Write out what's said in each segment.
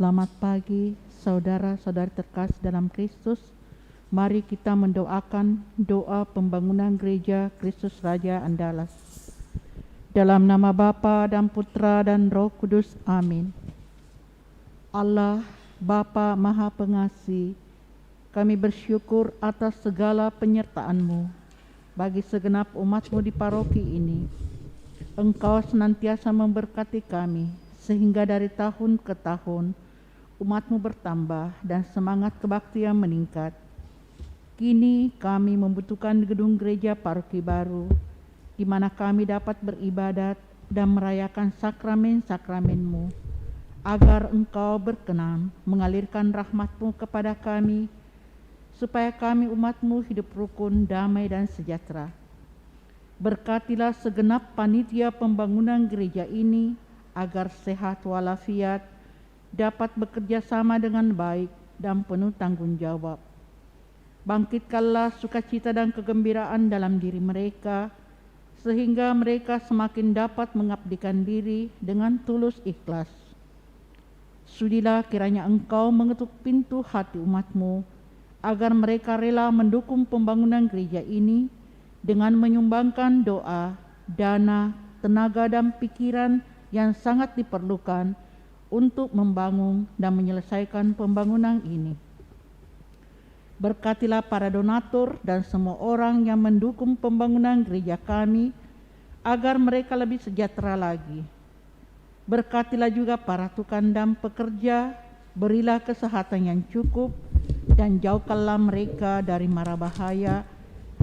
Selamat pagi, saudara-saudari terkasih dalam Kristus. Mari kita mendoakan doa pembangunan gereja Kristus Raja Andalas. Dalam nama Bapa dan Putra dan Roh Kudus, amin. Allah, Bapa Maha Pengasih, kami bersyukur atas segala penyertaan-Mu bagi segenap umat-Mu di paroki ini. Engkau senantiasa memberkati kami, sehingga dari tahun ke tahun umat-Mu bertambah dan semangat kebaktian meningkat. Kini kami membutuhkan gedung gereja paroki baru, di mana kami dapat beribadat dan merayakan sakramen-sakramen-Mu, agar Engkau berkenan mengalirkan rahmat-Mu kepada kami, supaya kami umat-Mu hidup rukun, damai dan sejahtera. Berkatilah segenap panitia pembangunan gereja ini, agar sehat walafiat, dapat bekerja sama dengan baik dan penuh tanggung jawab. Bangkitkanlah sukacita dan kegembiraan dalam diri mereka, sehingga mereka semakin dapat mengabdikan diri dengan tulus ikhlas. Sudilah kiranya Engkau mengetuk pintu hati umat-Mu, agar mereka rela mendukung pembangunan gereja ini dengan menyumbangkan doa, dana, tenaga dan pikiran yang sangat diperlukan untuk membangun dan menyelesaikan pembangunan ini. Berkatilah para donatur dan semua orang yang mendukung pembangunan gereja kami, agar mereka lebih sejahtera lagi. Berkatilah juga para tukang dan pekerja, berilah kesehatan yang cukup, dan jauhkanlah mereka dari mara bahaya,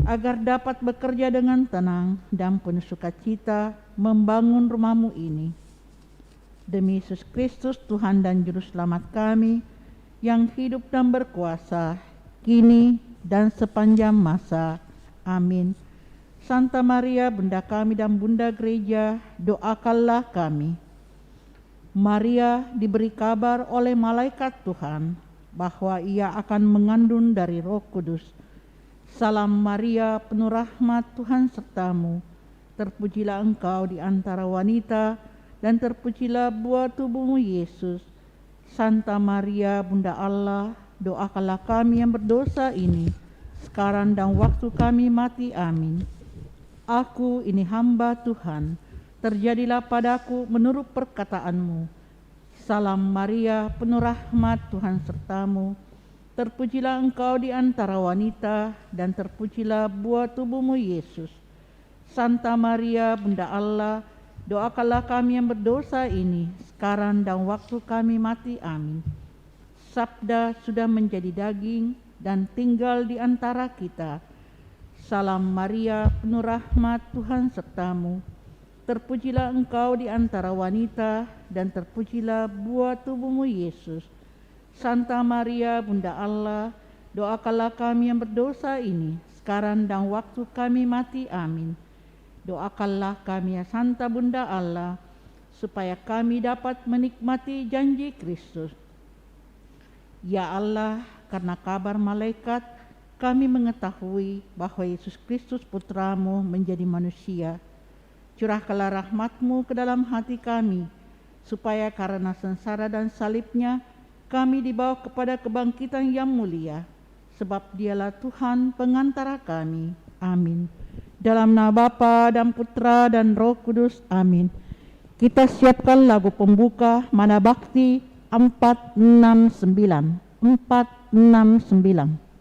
agar dapat bekerja dengan tenang dan penuh sukacita membangun rumah-Mu ini. Demi Yesus Kristus, Tuhan dan Juru Selamat kami, yang hidup dan berkuasa, kini dan sepanjang masa. Amin. Santa Maria, Bunda kami dan Bunda Gereja, doakanlah kami. Maria diberi kabar oleh malaikat Tuhan bahwa ia akan mengandung dari Roh Kudus. Salam Maria, penuh rahmat, Tuhan sertamu. Terpujilah engkau di antara wanita, dan terpujilah buah tubuh-Mu Yesus. Santa Maria, Bunda Allah, doakanlah kami yang berdosa ini, sekarang dan waktu kami mati. Amin. Aku ini hamba Tuhan, terjadilah padaku menurut perkataan-Mu. Salam Maria, penuh rahmat, Tuhan sertamu. Terpujilah engkau di antara wanita, dan terpujilah buah tubuh-Mu Yesus. Santa Maria, Bunda Allah, doakanlah kami yang berdosa ini, sekarang dan waktu kami mati. Amin. Sabda sudah menjadi daging dan tinggal di antara kita. Salam Maria, penuh rahmat, Tuhan sertamu. Terpujilah engkau di antara wanita, dan terpujilah buah tubuh-Mu Yesus. Santa Maria, Bunda Allah, doakanlah kami yang berdosa ini, sekarang dan waktu kami mati. Amin. Doakanlah kami ya Santa Bunda Allah, supaya kami dapat menikmati janji Kristus. Ya Allah, karena kabar malaikat, kami mengetahui bahwa Yesus Kristus Putra-Mu menjadi manusia. Curahkanlah rahmat-Mu ke dalam hati kami, supaya karena sengsara dan salib-Nya, kami dibawa kepada kebangkitan yang mulia, sebab Dialah Tuhan pengantara kami. Amin. Dalam nama Bapa dan Putra dan Roh Kudus, amin. Kita siapkan lagu pembuka Mana Bakti 469. 469.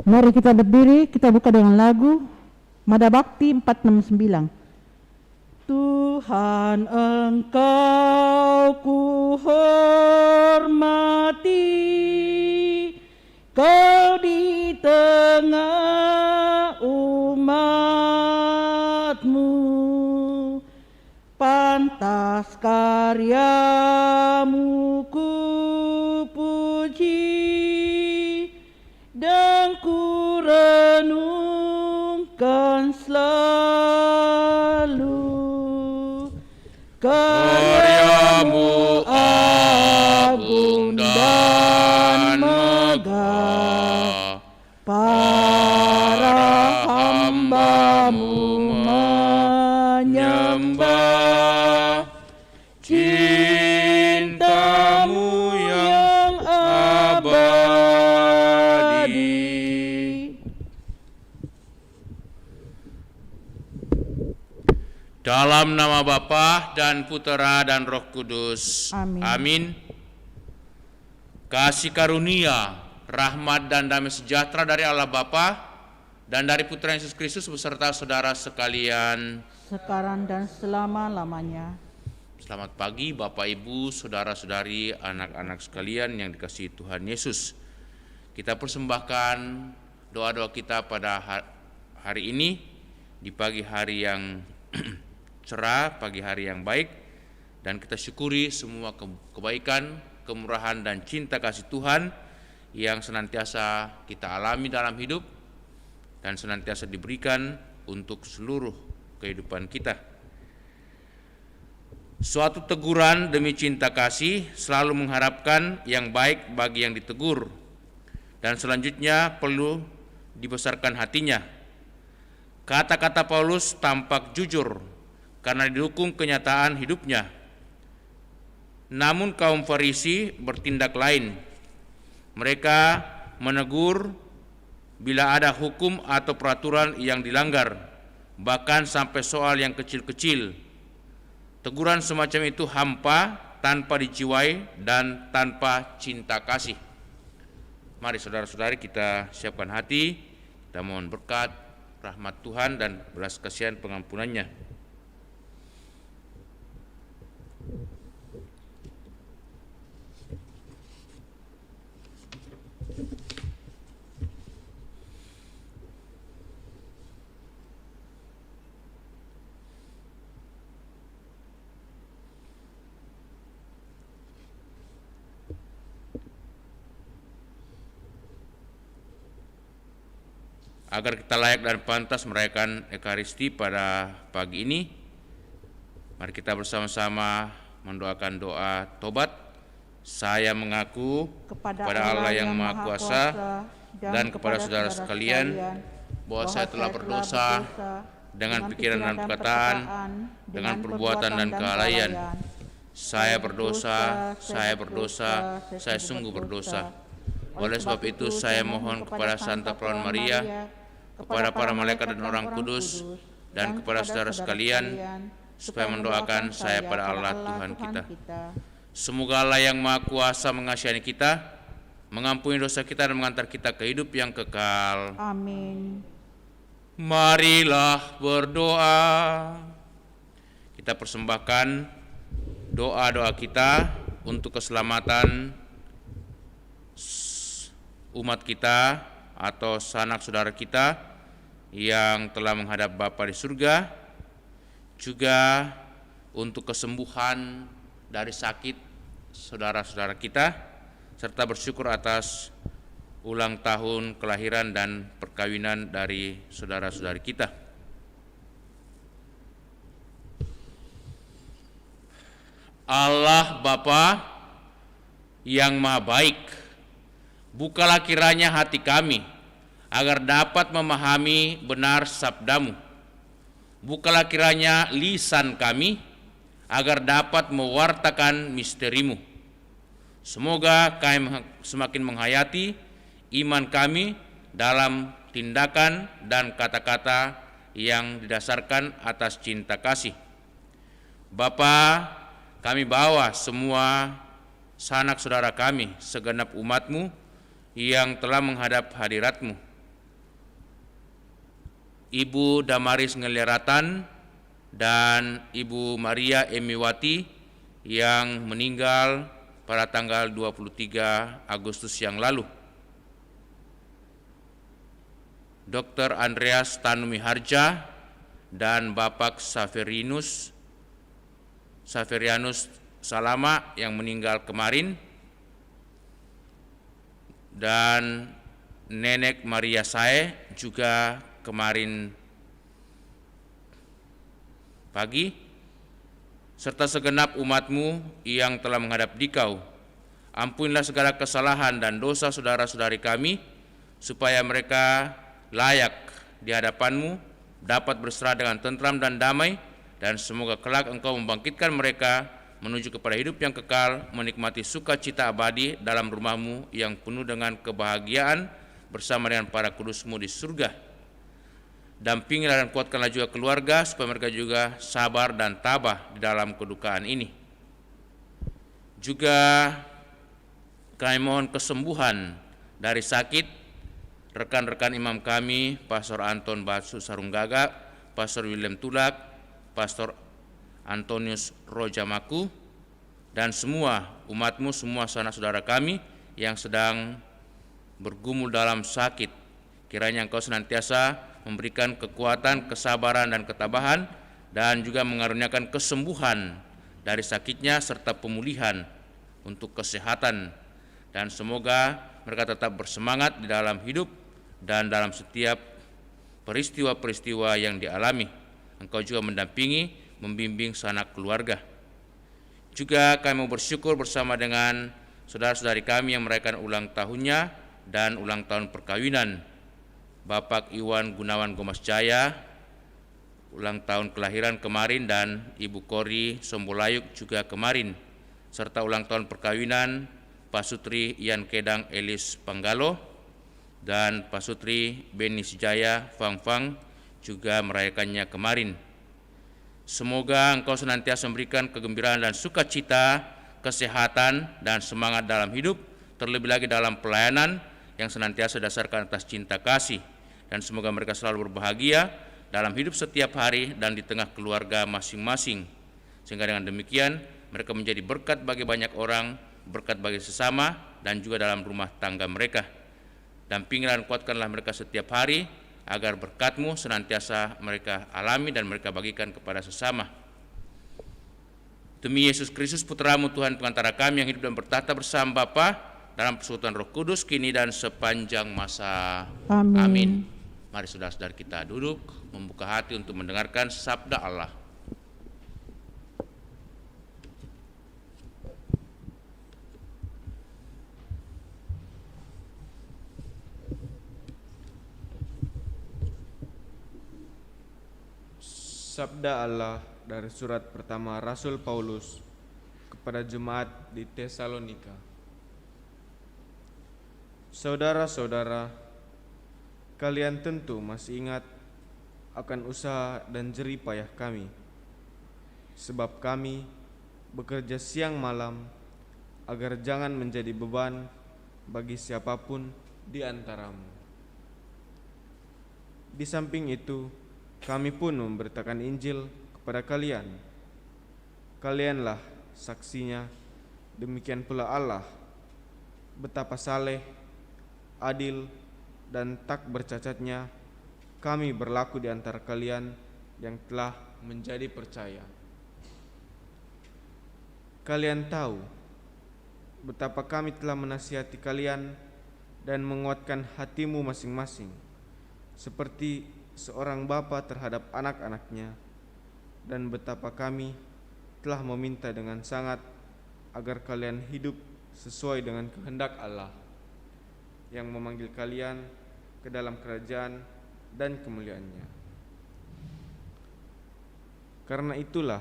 Mari kita berdiri, kita buka dengan lagu Mada Bakti 469. Tuhan Engkau ku hormati, Kau di tengah umat-Mu, pantas karya-Mu ku puji dan ku renungkan selalu. Karya-Mu agung dan megah, para hamba-Mu menyembah. Cinta-Mu yang abadi. Dalam nama Bapa dan Putera dan Roh Kudus. Amin. Amin. Kasih karunia, rahmat dan damai sejahtera dari Allah Bapa dan dari Putra Yesus Kristus beserta saudara sekalian, sekarang dan selama-lamanya. Selamat pagi Bapak Ibu, saudara-saudari, anak-anak sekalian yang dikasihi Tuhan Yesus. Kita persembahkan doa-doa kita pada hari ini, di pagi hari yang cerah, pagi hari yang baik, dan kita syukuri semua kebaikan, kemurahan dan cinta kasih Tuhan yang senantiasa kita alami dalam hidup dan senantiasa diberikan untuk seluruh kehidupan kita. Suatu teguran demi cinta kasih selalu mengharapkan yang baik bagi yang ditegur, dan selanjutnya perlu dibesarkan hatinya. Kata-kata Paulus tampak jujur karena didukung kenyataan hidupnya. Namun kaum Farisi bertindak lain. Mereka menegur bila ada hukum atau peraturan yang dilanggar, bahkan sampai soal yang kecil-kecil. Teguran semacam itu hampa, tanpa dijiwai, dan tanpa cinta kasih. Mari saudara-saudari kita siapkan hati, kita mohon berkat, rahmat Tuhan dan belas kasihan pengampunannya. Agar kita layak dan pantas merayakan Ekaristi pada pagi ini, mari kita bersama-sama mendoakan doa tobat. Saya mengaku kepada Allah yang Maha Kuasa dan kepada saudara sekalian bahwa saya telah berdosa dengan pikiran dan perkataan, dengan perbuatan dan kelalaian. Saya berdosa, saya sungguh berdosa. Oleh sebab itu saya mohon kepada Santa Perawan Maria, kepada para malaikat dan orang kudus, dan kepada saudara sekalian, supaya mendoakan saya pada Allah Tuhan kita. Semoga Allah yang Maha Kuasa mengasihi kita, mengampuni dosa kita dan mengantar kita ke hidup yang kekal. Amin. Marilah berdoa. Kita persembahkan doa-doa kita untuk keselamatan umat kita atau sanak saudara kita yang telah menghadap Bapa di surga, juga untuk kesembuhan dari sakit saudara-saudara kita, serta bersyukur atas ulang tahun kelahiran dan perkawinan dari saudara-saudari kita. Allah Bapa yang Maha Baik, bukalah kiranya hati kami agar dapat memahami benar sabda-Mu. Bukalah kiranya lisan kami agar dapat mewartakan misteri-Mu. Semoga kami semakin menghayati iman kami dalam tindakan dan kata-kata yang didasarkan atas cinta kasih. Bapa, kami bawa semua sanak saudara kami, segenap umat-Mu yang telah menghadap hadirat-Mu. Ibu Damaris Ngeleratan, dan Ibu Maria Emiwati yang meninggal pada tanggal 23 Agustus yang lalu. Dr. Andreas Tanumi Harja dan Bapak Saverianus Salama yang meninggal kemarin, dan Nenek Maria Sae juga kemarin pagi, serta segenap umatmu yang telah menghadap dikau. Ampunilah segala kesalahan dan dosa saudara-saudari kami, supaya mereka layak di hadapanmu, dapat berserah dengan tentram dan damai, dan semoga kelak engkau membangkitkan mereka menuju kepada hidup yang kekal, menikmati sukacita abadi dalam rumahmu yang penuh dengan kebahagiaan bersama dengan para kudusmu di surga. Dampingilah dan kuatkanlah juga keluarga, supaya mereka juga sabar dan tabah di dalam kedukaan ini. Juga kami mohon kesembuhan dari sakit rekan-rekan imam kami, Pastor Anton Batsu Sarunggaga, Pastor William Tulak, Pastor Antonius Rojamaku, dan semua umatmu, semua sanak saudara kami yang sedang bergumul dalam sakit. Kiranya engkau senantiasa memberikan kekuatan, kesabaran, dan ketabahan, dan juga mengaruniakan kesembuhan dari sakitnya serta pemulihan untuk kesehatan, dan semoga mereka tetap bersemangat di dalam hidup dan dalam setiap peristiwa-peristiwa yang dialami. Engkau juga mendampingi, membimbing sanak keluarga. Juga kami mau bersyukur bersama dengan saudara-saudari kami yang merayakan ulang tahunnya dan ulang tahun perkawinan Bapak Iwan Gunawan Gomas Jaya, ulang tahun kelahiran kemarin, dan Ibu Kori Sombolayuk juga kemarin, serta ulang tahun perkawinan Pasutri Ian Kedang Elis Panggalo dan Pasutri Beni Sijaya Fangfang juga merayakannya kemarin. Semoga engkau senantiasa memberikan kegembiraan dan sukacita, kesehatan, dan semangat dalam hidup, terlebih lagi dalam pelayanan yang senantiasa dasarkan atas cinta kasih, dan semoga mereka selalu berbahagia dalam hidup setiap hari dan di tengah keluarga masing-masing, sehingga dengan demikian mereka menjadi berkat bagi banyak orang, berkat bagi sesama, dan juga dalam rumah tangga mereka. Dampingilah dan kuatkanlah mereka setiap hari, agar berkat-Mu senantiasa mereka alami dan mereka bagikan kepada sesama. Demi Yesus Kristus Putra-Mu, Tuhan pengantara kami yang hidup dan bertata bersama Bapa dalam persekutuan Roh Kudus, kini dan sepanjang masa. Amin. Mari saudara-saudara kita duduk, membuka hati untuk mendengarkan sabda Allah. Sabda Allah dari surat pertama Rasul Paulus kepada jemaat di Tesalonika. Saudara-saudara, kalian tentu masih ingat akan usaha dan jerih payah kami, sebab kami bekerja siang malam agar jangan menjadi beban bagi siapapun di antaramu. Di samping itu, kami pun memberitakan Injil kepada kalian. Kalianlah saksinya, demikian pula Allah, betapa saleh, adil, dan tak bercacatnya kami berlaku di antara kalian yang telah menjadi percaya. Kalian tahu betapa kami telah menasihati kalian dan menguatkan hatimu masing-masing, seperti seorang bapa terhadap anak-anaknya, dan betapa kami telah meminta dengan sangat agar kalian hidup sesuai dengan kehendak Allah yang memanggil kalian ke dalam kerajaan dan kemuliaannya. Karena itulah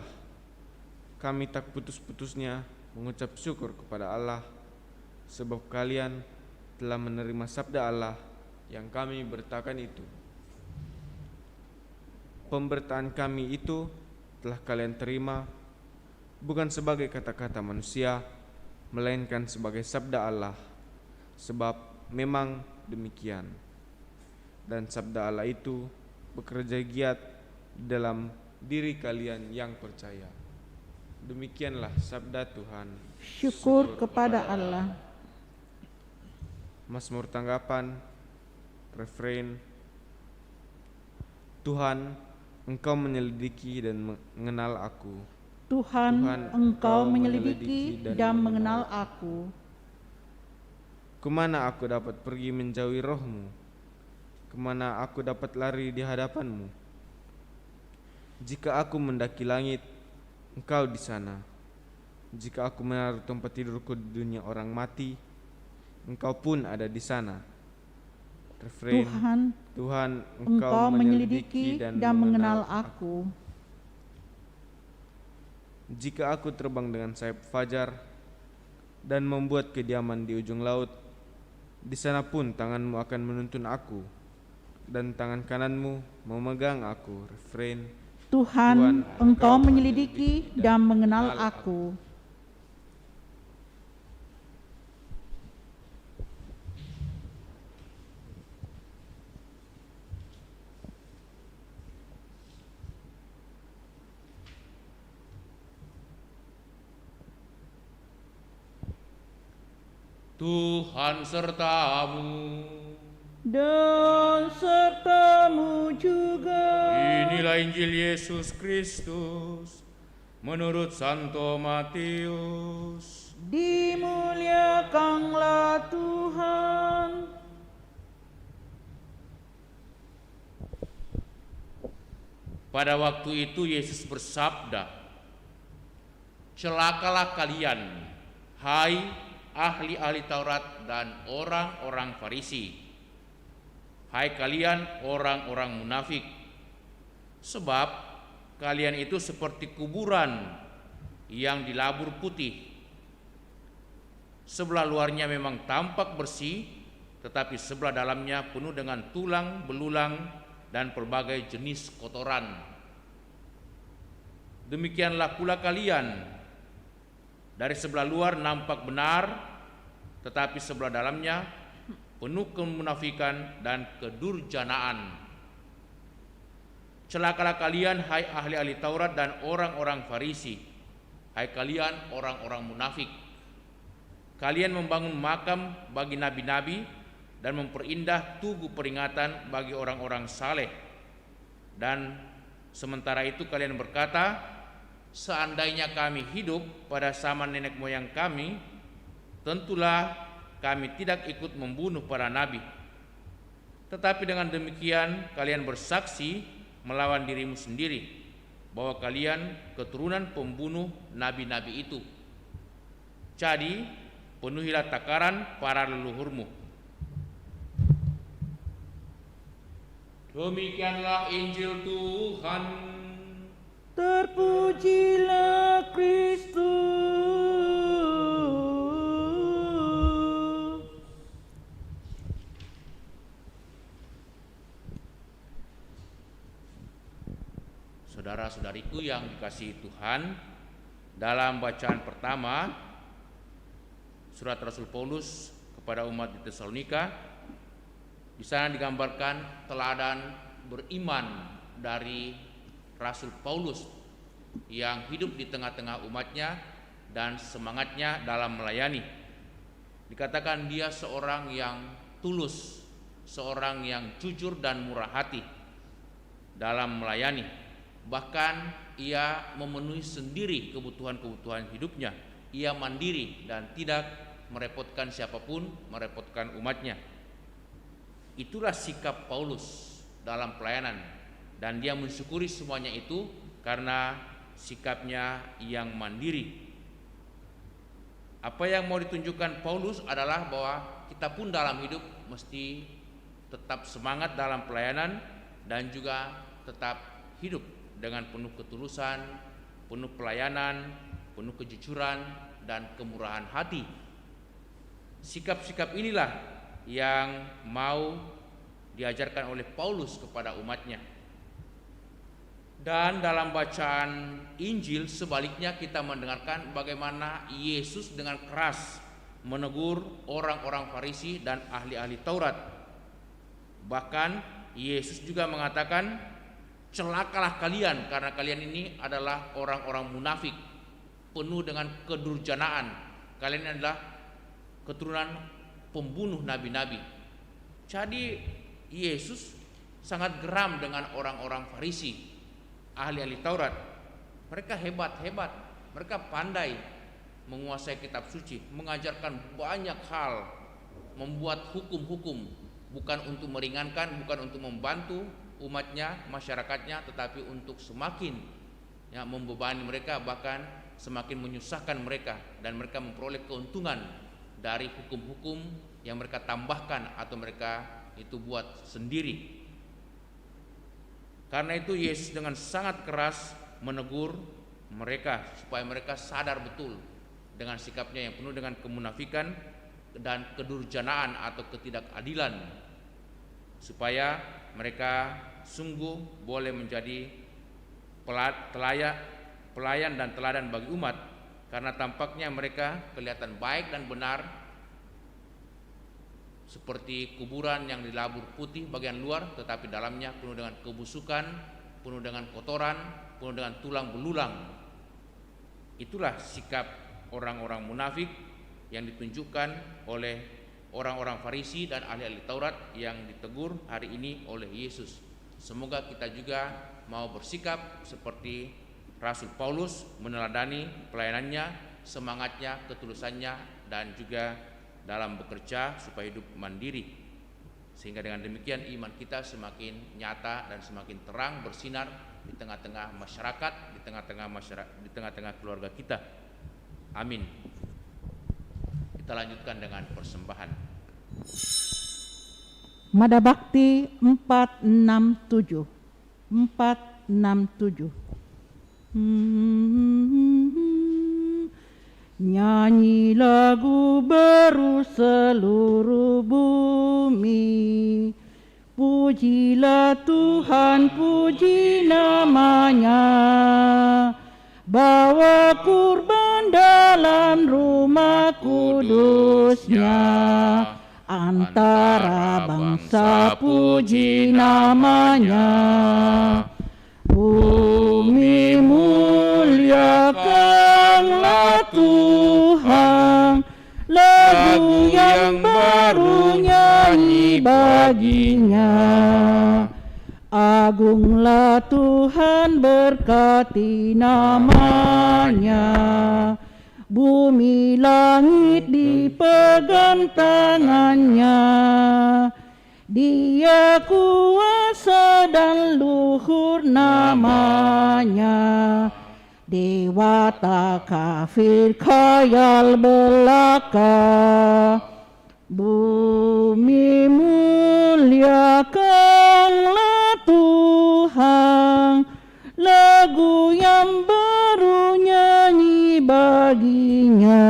kami tak putus-putusnya mengucap syukur kepada Allah, sebab kalian telah menerima sabda Allah yang kami beritakan itu. Pemberitaan kami itu telah kalian terima bukan sebagai kata-kata manusia, melainkan sebagai sabda Allah, sebab memang demikian. Dan sabda Allah itu bekerja giat dalam diri kalian yang percaya. Demikianlah sabda Tuhan. Syukur kepada Allah. Mazmur tanggapan, refrain. Tuhan, Engkau menyelidiki dan mengenal aku. Tuhan, Engkau menyelidiki dan mengenal aku. Kemana aku dapat pergi menjauhi roh-Mu? Kemana aku dapat lari di hadapan-Mu? Jika aku mendaki langit, Engkau di sana. Jika aku menaruh tempat tidurku di dunia orang mati, Engkau pun ada di sana. Refrain. Tuhan, Engkau menyelidiki dan mengenal aku. Jika aku terbang dengan sayap fajar dan membuat kediaman di ujung laut, di sana pun tangan-Mu akan menuntun aku, dan tangan kanan-Mu memegang aku. Refrain. Tuhan, Engkau menyelidiki dan mengenal aku. Tuhan sertamu, Dan serta-Mu juga. Inilah Injil Yesus Kristus menurut Santo Matius. Dimuliakanlah Tuhan. Pada waktu itu Yesus bersabda, "Celakalah kalian, hai ahli-ahli Taurat dan orang-orang Farisi, hai kalian orang-orang munafik, sebab kalian itu seperti kuburan yang dilabur putih. Sebelah luarnya memang tampak bersih, tetapi sebelah dalamnya penuh dengan tulang belulang dan berbagai jenis kotoran. Demikianlah pula kalian. Dari sebelah luar nampak benar, tetapi sebelah dalamnya penuh kemunafikan dan kedurjanaan. Celakalah kalian, hai ahli-ahli Taurat dan orang-orang Farisi, hai kalian orang-orang munafik. Kalian membangun makam bagi nabi-nabi dan memperindah tugu peringatan bagi orang-orang saleh. Dan sementara itu kalian berkata, seandainya kami hidup pada zaman nenek moyang kami, tentulah kami tidak ikut membunuh para nabi. Tetapi dengan demikian kalian bersaksi melawan dirimu sendiri bahwa kalian keturunan pembunuh nabi-nabi itu. Jadi penuhilah takaran para leluhurmu." Demikianlah Injil Tuhan. Terpujilah Kristus. Saudara-saudariku yang dikasihi Tuhan, dalam bacaan pertama surat Rasul Paulus kepada umat di Tesalonika, di sana digambarkan teladan beriman dari Rasul Paulus yang hidup di tengah-tengah umatnya dan semangatnya dalam melayani. Dikatakan dia seorang yang tulus, seorang yang jujur dan murah hati dalam melayani. Bahkan ia memenuhi sendiri kebutuhan-kebutuhan hidupnya. Ia mandiri dan tidak merepotkan siapapun, merepotkan umatnya. Itulah sikap Paulus dalam pelayanan, dan dia mensyukuri semuanya itu karena sikapnya yang mandiri. Apa yang mau ditunjukkan Paulus adalah bahwa kita pun dalam hidup mesti tetap semangat dalam pelayanan dan juga tetap hidup dengan penuh ketulusan, penuh pelayanan, penuh kejujuran dan kemurahan hati. Sikap-sikap inilah yang mau diajarkan oleh Paulus kepada umatnya. Dan dalam bacaan Injil sebaliknya kita mendengarkan bagaimana Yesus dengan keras menegur orang-orang Farisi dan ahli-ahli Taurat. Bahkan Yesus juga mengatakan celakalah kalian karena kalian ini adalah orang-orang munafik, penuh dengan kedurjanaan. Kalian adalah keturunan pembunuh nabi-nabi. Jadi Yesus sangat geram dengan orang-orang Farisi, ahli-ahli Taurat. Mereka hebat-hebat, mereka pandai menguasai kitab suci, mengajarkan banyak hal, membuat hukum-hukum, bukan untuk meringankan, bukan untuk membantu umatnya, masyarakatnya, tetapi untuk semakin membebani mereka, bahkan semakin menyusahkan mereka, dan mereka memperoleh keuntungan dari hukum-hukum yang mereka tambahkan atau mereka itu buat sendiri. Karena itu Yesus dengan sangat keras menegur mereka supaya mereka sadar betul dengan sikapnya yang penuh dengan kemunafikan dan kedurjanaan atau ketidakadilan, supaya mereka sungguh boleh menjadi pelayan dan teladan bagi umat, karena tampaknya mereka kelihatan baik dan benar seperti kuburan yang dilabur putih bagian luar, tetapi dalamnya penuh dengan kebusukan, penuh dengan kotoran, penuh dengan tulang belulang. Itulah sikap orang-orang munafik yang ditunjukkan oleh orang-orang Farisi dan ahli-ahli Taurat yang ditegur hari ini oleh Yesus. Semoga kita juga mau bersikap seperti Rasul Paulus, meneladani pelayanannya, semangatnya, ketulusannya, dan juga dalam bekerja supaya hidup mandiri, sehingga dengan demikian iman kita semakin nyata dan semakin terang bersinar di tengah-tengah masyarakat, di tengah-tengah keluarga kita. Amin. Kita lanjutkan dengan persembahan. Mada Bakti 467. 467. Nyanyi lagu baru seluruh bumi, pujilah Tuhan, puji namanya. Bawa kurban dalam rumah kudusnya, antara bangsa puji namanya. Bumi muliakanlah Tuhan, lagu yang baru nyanyi baginya. Agunglah Tuhan, berkati namanya. Bumi langit dipegang tangannya. Dia kuasa dan luhur namanya. Dewata kafir khayal belaka. Bumi muliakanlah Tuhan, lagu yang baru nyanyi baginya.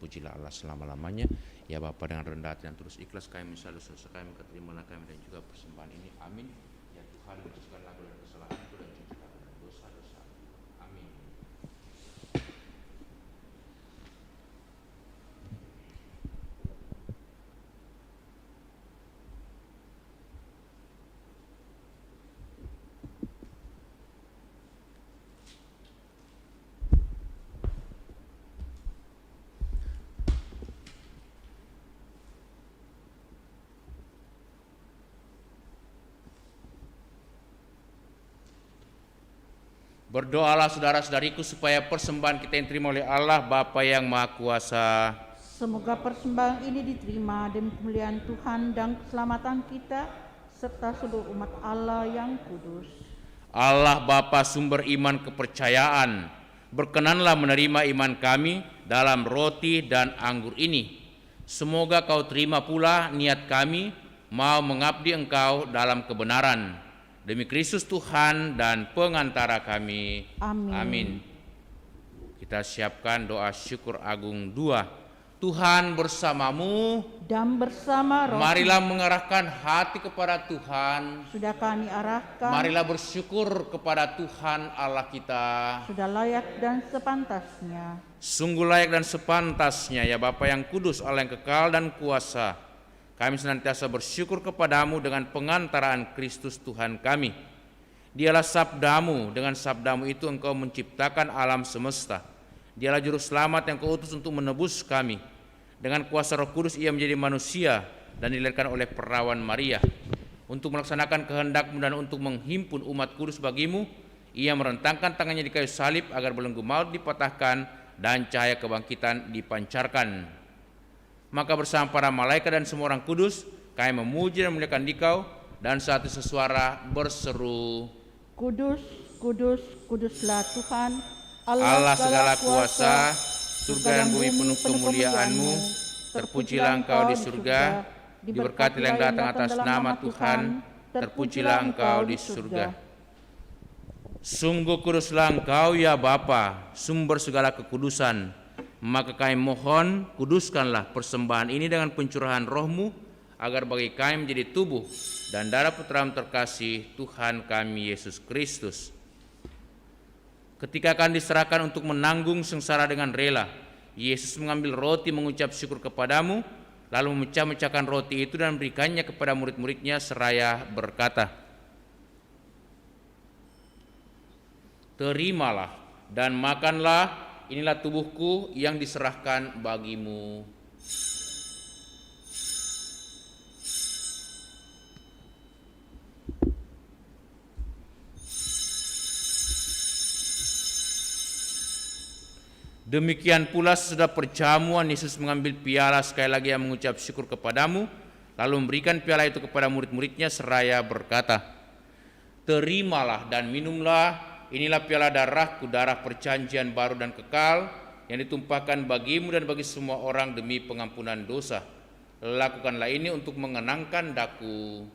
Pujilah Allah selama-lamanya. Ya Bapa, dengan rendah hati dan terus ikhlas kami menyesal dosa kami, terimalah kami dan juga persembahan ini. Amin. Ya Tuhan, bersihkanlah dari kesalahanku dan cucilah dari dosa-dosa. Amin. Berdoalah saudara-saudariku supaya persembahan kita yang diterima oleh Allah Bapa yang Maha Kuasa. Semoga persembahan ini diterima demi kemuliaan Tuhan dan keselamatan kita serta seluruh umat Allah yang kudus. Allah Bapa sumber iman kepercayaan, berkenanlah menerima iman kami dalam roti dan anggur ini. Semoga Kau terima pula niat kami mau mengabdi Engkau dalam kebenaran. Demi Kristus Tuhan dan pengantara kami. Amin. Amin. Kita siapkan doa syukur agung 2. Tuhan bersamamu. Dan bersama roh Marilah mengarahkan hati kepada Tuhan. sudah kami arahkan, Marilah bersyukur kepada Tuhan Allah kita. sudah layak dan sepantasnya. Sungguh layak dan sepantasnya ya Bapa yang kudus, Allah yang kekal dan kuasa. Kami senantiasa bersyukur kepadamu dengan pengantaraan Kristus Tuhan kami. Dialah sabdamu, dengan sabdamu itu engkau menciptakan alam semesta. Dialah juru selamat yang kau utus untuk menebus kami. Dengan kuasa Roh Kudus ia menjadi manusia dan dilahirkan oleh perawan Maria. Untuk melaksanakan kehendak-Mu dan untuk menghimpun umat kudus bagimu, ia merentangkan tangannya di kayu salib agar belenggu maut dipatahkan dan cahaya kebangkitan dipancarkan. Maka bersama para malaikat dan semua orang kudus, kami memuji dan memuliakan Dikau, dan satu sesuara berseru, Kudus, kudus, kuduslah Tuhan, Allah segala kuasa, surga dan bumi penuh kemuliaan-Mu. Terpujilah Engkau di surga, diberkatilah yang datang atas nama Tuhan, terpujilah Engkau di surga. Sungguh kuduslah Engkau ya Bapa, sumber segala kekudusan. Maka kami mohon, kuduskanlah persembahan ini dengan pencurahan Roh-Mu, agar bagi kami menjadi tubuh dan darah Putra-Mu terkasih, Tuhan kami Yesus Kristus. Ketika akan diserahkan untuk menanggung sengsara dengan rela, Yesus mengambil roti mengucap syukur kepadamu, lalu memecah-mecahkan roti itu dan memberikannya kepada murid-muridnya seraya berkata, terimalah dan makanlah, inilah tubuhku yang diserahkan bagimu. Demikian pula sesudah perjamuan, Yesus mengambil piala, sekali lagi yang mengucap syukur kepadamu, lalu memberikan piala itu kepada murid-muridnya seraya berkata, terimalah dan minumlah, inilah piala darahku, darah perjanjian baru dan kekal, yang ditumpahkan bagimu dan bagi semua orang demi pengampunan dosa. Lakukanlah ini untuk mengenangkan daku.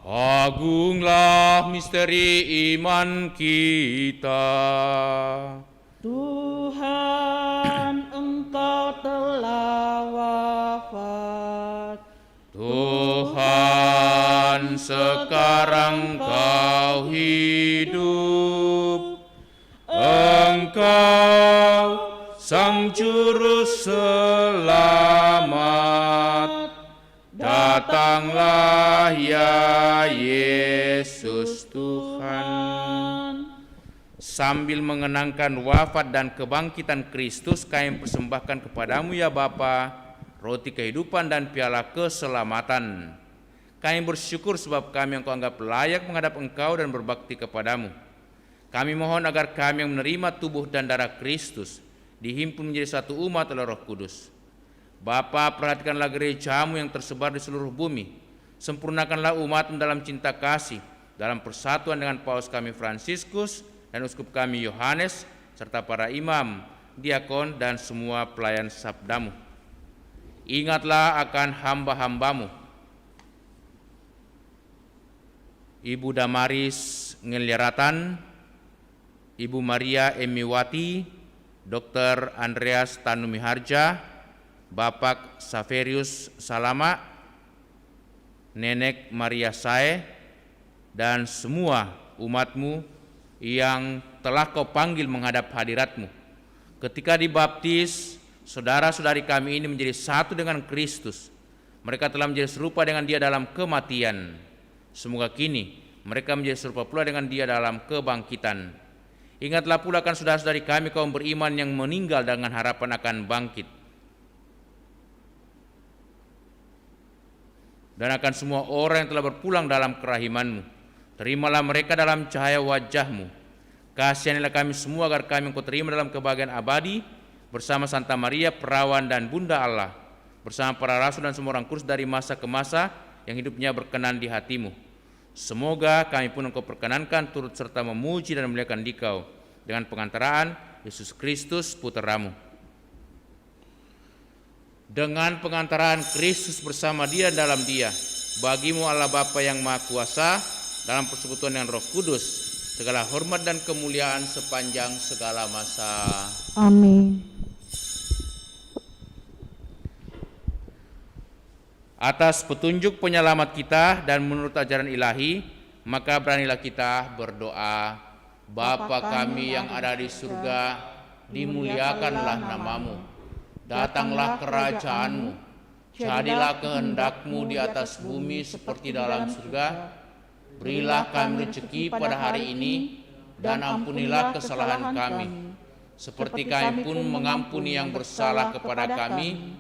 Agunglah misteri iman kita. Tuhan, Engkau telah wafat. Tuhan, sekarang Engkau hidup. Engkau Sang Juru Selamat. Datanglah ya Yesus Tuhan. Sambil mengenangkan wafat dan kebangkitan Kristus, kami persembahkan kepadamu ya Bapa, roti kehidupan dan piala keselamatan. Kami bersyukur sebab kami Engkau anggap layak menghadap Engkau dan berbakti kepadamu. Kami mohon agar kami yang menerima tubuh dan darah Kristus dihimpun menjadi satu umat oleh Roh Kudus. Bapa, perhatikanlah gereja-Mu yang tersebar di seluruh bumi. Sempurnakanlah umat-Mu dalam cinta kasih, dalam persatuan dengan Paus kami Fransiskus dan uskup kami Yohanes, serta para imam, diakon, dan semua pelayan sabda-Mu. Ingatlah akan hamba-hamba-Mu, Ibu Damaris Ngeliaratan, Ibu Maria Emiwati, Dr. Andreas Tanumiharja, Bapak Saverius Salama, Nenek Maria Sae, dan semua umat-Mu yang telah Kau panggil menghadap hadirat-Mu. Ketika dibaptis, saudara-saudari kami ini menjadi satu dengan Kristus. Mereka telah menjadi serupa dengan Dia dalam kematian. Semoga kini mereka menjadi serupa pula dengan Dia dalam kebangkitan. Ingatlah pula kan saudara-saudari kami kaum beriman yang meninggal dengan harapan akan bangkit. Dan akan semua orang yang telah berpulang dalam kerahiman-Mu. Terimalah mereka dalam cahaya wajah-Mu. Kasihanilah kami semua agar kami Engkau terima dalam kebahagiaan abadi bersama Santa Maria Perawan dan Bunda Allah, bersama para rasul dan semua orang kudus dari masa ke masa yang hidupnya berkenan di hati-Mu. Semoga kami pun Engkau perkenankan turut serta memuji dan memuliakan Dikau dengan pengantaraan Yesus Kristus Putra-Mu. dengan pengantaran Kristus bersama Dia dalam Dia, bagimu Allah Bapa yang Maha Kuasa, dalam persekutuan yang Roh Kudus, segala hormat dan kemuliaan sepanjang segala masa. Amin. Atas petunjuk penyelamat kita dan menurut ajaran ilahi, maka beranilah kita berdoa. Bapa kami yang ada di surga, dimuliakanlah namamu. Datanglah kerajaanmu. Jadilah kehendak-Mu di atas bumi seperti dalam surga. Berilah kami rezeki pada hari ini, dan ampunilah kesalahan kami, seperti kami pun mengampuni yang bersalah kepada kami.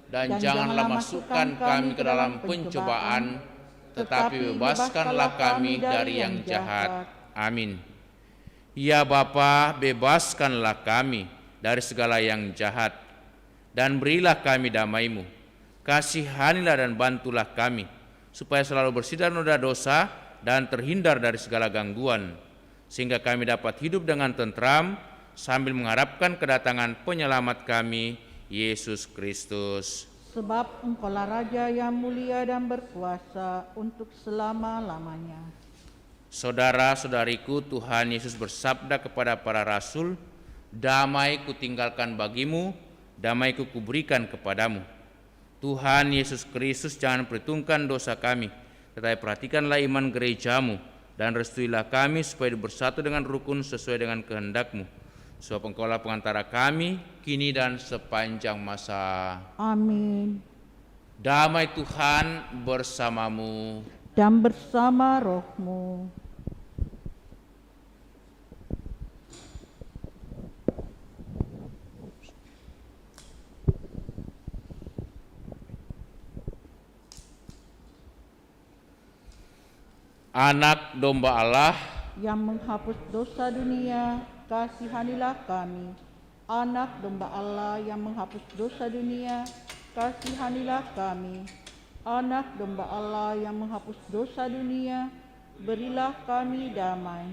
Dan janganlah masukkan kami ke dalam pencobaan, tetapi bebaskanlah kami dari yang jahat. Amin. Ya Bapa, bebaskanlah kami dari segala yang jahat, dan berilah kami damai-Mu. Kasihanilah dan bantulah kami, supaya selalu bersih dari noda dosa dan terhindar dari segala gangguan, sehingga kami dapat hidup dengan tentram sambil mengharapkan kedatangan penyelamat kami, Yesus Kristus. Sebab Engkaulah Raja yang mulia dan berkuasa untuk selama-lamanya. Saudara-saudariku, Tuhan Yesus bersabda kepada para rasul, damai kutinggalkan bagimu, damai kuberikan kepadamu. Tuhan Yesus Kristus jangan perhitungkan dosa kami, tetapi perhatikanlah iman gerejamu, dan restuilah kami supaya bersatu dengan rukun sesuai dengan kehendak-Mu. Sebab Engkaulah pengantara kami, kini dan sepanjang masa. Amin. Damai Tuhan bersamamu. Dan bersama rohmu. Anak domba Allah yang menghapus dosa dunia, kasihanilah kami. Anak domba Allah yang menghapus dosa dunia, kasihanilah kami. Anak domba Allah yang menghapus dosa dunia, berilah kami damai.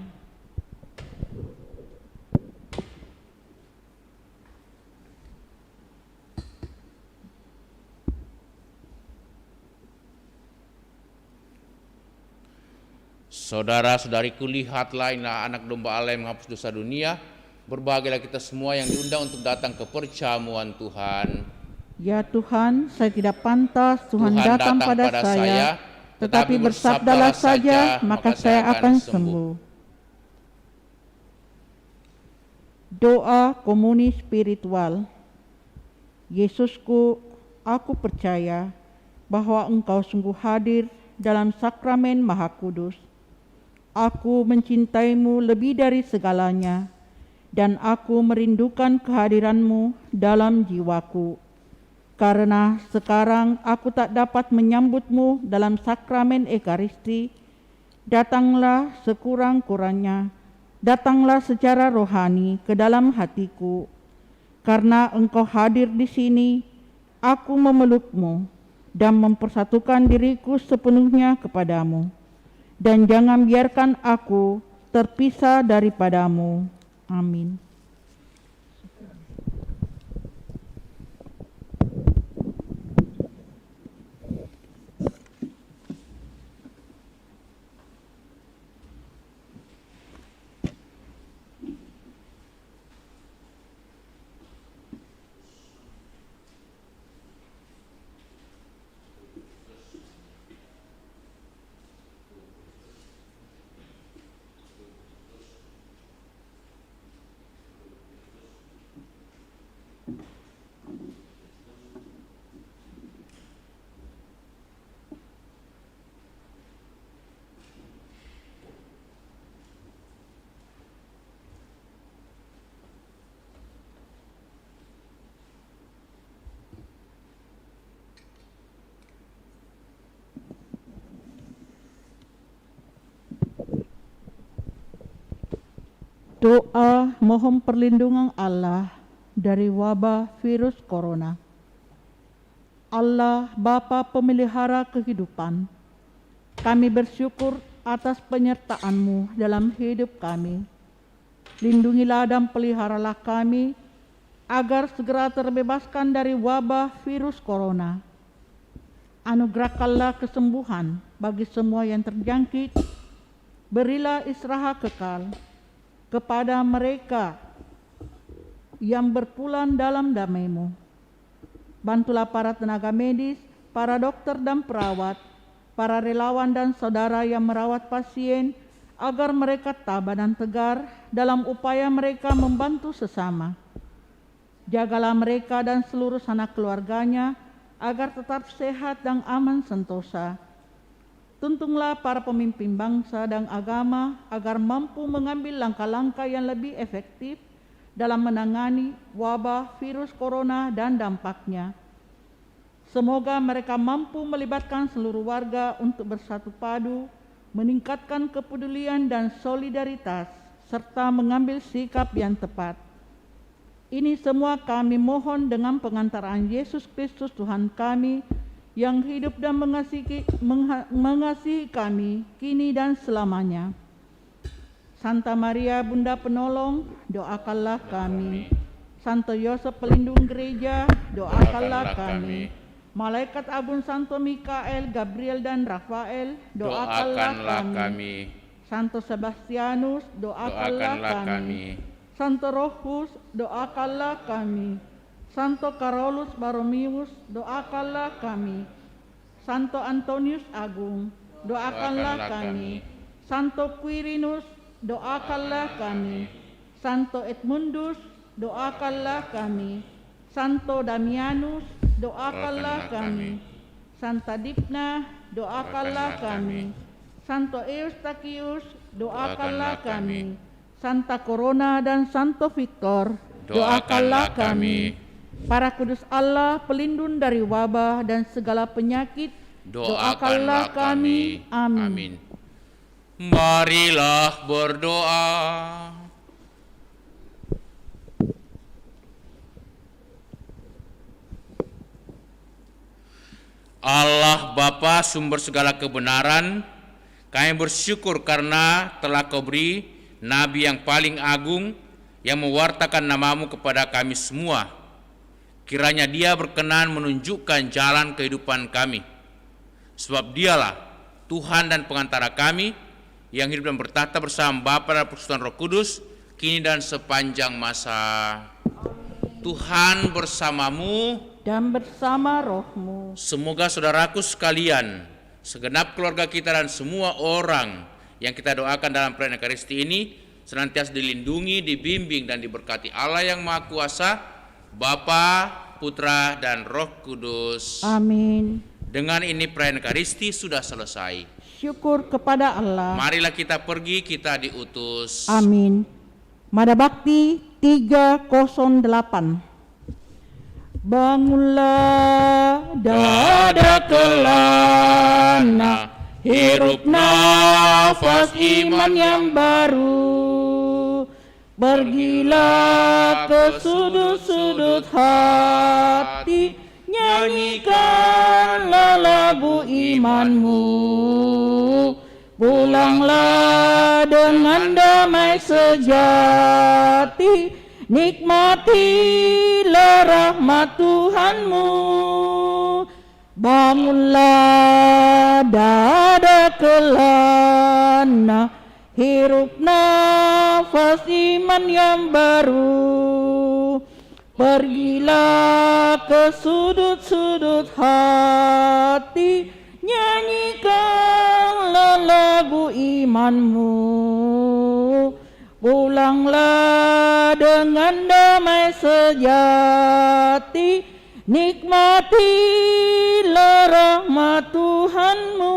Saudara-saudariku, lihatlah inilah anak domba Allah yang menghapus dosa dunia. Berbahagialah kita semua yang diundang untuk datang ke perjamuan Tuhan. Ya Tuhan, saya tidak pantas Tuhan datang pada saya, tetapi bersabdalah saja, maka saya akan sembuh. Doa komuni spiritual. Yesusku, aku percaya bahwa Engkau sungguh hadir dalam sakramen Maha Kudus. Aku mencintaimu lebih dari segalanya, dan aku merindukan kehadiran-Mu dalam jiwaku. Karena sekarang aku tak dapat menyambut-Mu dalam sakramen Ekaristi, datanglah sekurang-kurangnya, datanglah secara rohani ke dalam hatiku. Karena Engkau hadir di sini, aku memeluk-Mu dan mempersatukan diriku sepenuhnya kepadamu. Dan jangan biarkan aku terpisah daripadamu. Amin. Doa mohon perlindungan Allah dari wabah virus corona. Allah Bapa pemelihara kehidupan, kami bersyukur atas penyertaan-Mu dalam hidup kami. Lindungilah dan peliharalah kami agar segera terbebaskan dari wabah virus corona. Anugerahkanlah kesembuhan bagi semua yang terjangkit. Berilah istirahat kekal kepada mereka yang berpulang dalam damai-Mu. Bantulah para tenaga medis, para dokter dan perawat, para relawan dan saudara yang merawat pasien, agar mereka tabah dan tegar dalam upaya mereka membantu sesama. Jagalah mereka dan seluruh sanak keluarganya, agar tetap sehat dan aman sentosa. Tuntunlah para pemimpin bangsa dan agama agar mampu mengambil langkah-langkah yang lebih efektif dalam menangani wabah virus corona dan dampaknya. Semoga mereka mampu melibatkan seluruh warga untuk bersatu padu, meningkatkan kepedulian dan solidaritas, serta mengambil sikap yang tepat. Ini semua kami mohon dengan pengantaran Yesus Kristus Tuhan kami, yang hidup dan mengasihi kami kini dan selamanya. Santa Maria Bunda Penolong, doakanlah kami. Santo Yosef Pelindung Gereja, doakanlah kami. Malaikat Agung Santo Mikael, Gabriel dan Rafael, doakanlah kami. Santo Sebastianus, doakanlah kami. Santo Rohus, doakanlah kami. Santo Carolus Baromius, doakanlah kami. Santo Antonius Agung, doakanlah kami. Santo Quirinus, doakanlah kami. Santo Edmundus, doakanlah kami. Santo Damianus, doakanlah kami. Santa Dipna, doakanlah kami. Santo Eustachius, doakanlah kami. Santa Corona dan Santo Victor, doakanlah kami. Para kudus Allah, pelindung dari wabah dan segala penyakit, doakanlah kami. Amin. Marilah berdoa. Allah Bapa sumber segala kebenaran, kami bersyukur karena telah Kau beri Nabi yang paling agung yang mewartakan nama-Mu kepada kami semua. Kiranya Dia berkenan menunjukkan jalan kehidupan kami, sebab Dialah Tuhan dan pengantara kami yang hidup dan bertahta bersama Bapa dan Persekutuan Roh Kudus, kini dan sepanjang masa. Tuhan bersamamu dan bersama rohmu. Semoga saudaraku sekalian, segenap keluarga kita dan semua orang yang kita doakan dalam perayaan Ekaristi ini senantiasa dilindungi, dibimbing dan diberkati Allah yang Maha Kuasa, Bapa, Putra dan Roh Kudus. Amin. Dengan ini perayaan Ekaristi sudah selesai. Syukur kepada Allah. Marilah kita pergi, kita diutus. Amin. Mada Bakti 308. Bangunlah dada kelana, hirup nafas iman yang baru. Pergilah ke sudut-sudut hati, nyanyikanlah lagu imanmu. Pulanglah dengan damai sejati, nikmatilah rahmat Tuhanmu. Bangunlah dada kelana, hirup nafas iman yang baru. Pergilah ke sudut-sudut hati, nyanyikanlah lagu imanmu. Pulanglah dengan damai sejati, nikmatilah rahmat Tuhanmu.